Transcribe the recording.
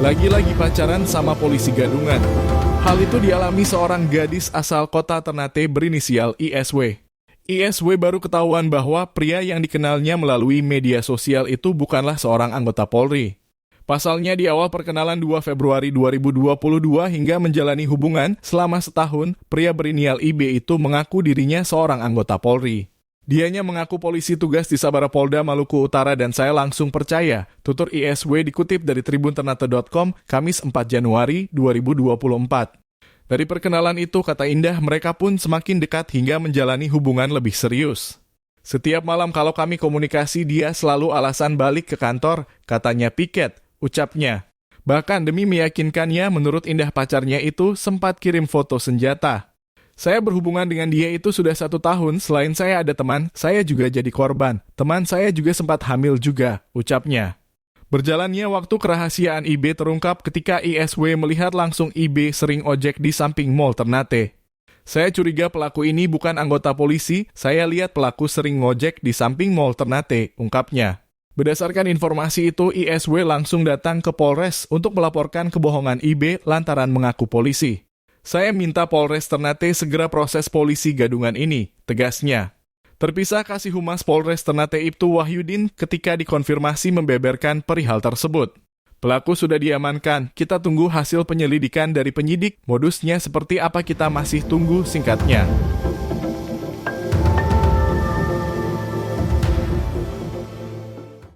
Lagi-lagi pacaran sama polisi gadungan. Hal itu dialami seorang gadis asal kota Ternate berinisial ISW. ISW baru ketahuan bahwa pria yang dikenalnya melalui media sosial itu bukanlah seorang anggota Polri. Pasalnya di awal perkenalan 2 Februari 2022 hingga menjalani hubungan selama setahun, pria berinisial IB itu mengaku dirinya seorang anggota Polri. Dianya mengaku polisi tugas di Sabara Polda Maluku Utara dan saya langsung percaya, tutur ISW dikutip dari tribunternate.com, Kamis 4 Januari 2024. Dari perkenalan itu, kata Indah, mereka pun semakin dekat hingga menjalani hubungan lebih serius. Setiap malam kalau kami komunikasi, dia selalu alasan balik ke kantor, katanya piket, ucapnya. Bahkan demi meyakinkannya, menurut Indah pacarnya itu sempat kirim foto senjata. Saya berhubungan dengan dia itu sudah 1 tahun, selain saya ada teman, saya juga jadi korban. Teman saya juga sempat hamil juga, ucapnya. Berjalannya waktu kerahasiaan IB terungkap ketika ISW melihat langsung IB sering ojek di samping mall Ternate. Saya curiga pelaku ini bukan anggota polisi, saya lihat pelaku sering ngojek di samping mall Ternate, ungkapnya. Berdasarkan informasi itu, ISW langsung datang ke Polres untuk melaporkan kebohongan IB lantaran mengaku polisi. Saya minta Polres Ternate segera proses polisi gadungan ini, tegasnya. Terpisah Kasih Humas Polres Ternate Ibtu Wahyudin ketika dikonfirmasi membeberkan perihal tersebut. Pelaku sudah diamankan, kita tunggu hasil penyelidikan dari penyidik, modusnya seperti apa kita masih tunggu, singkatnya.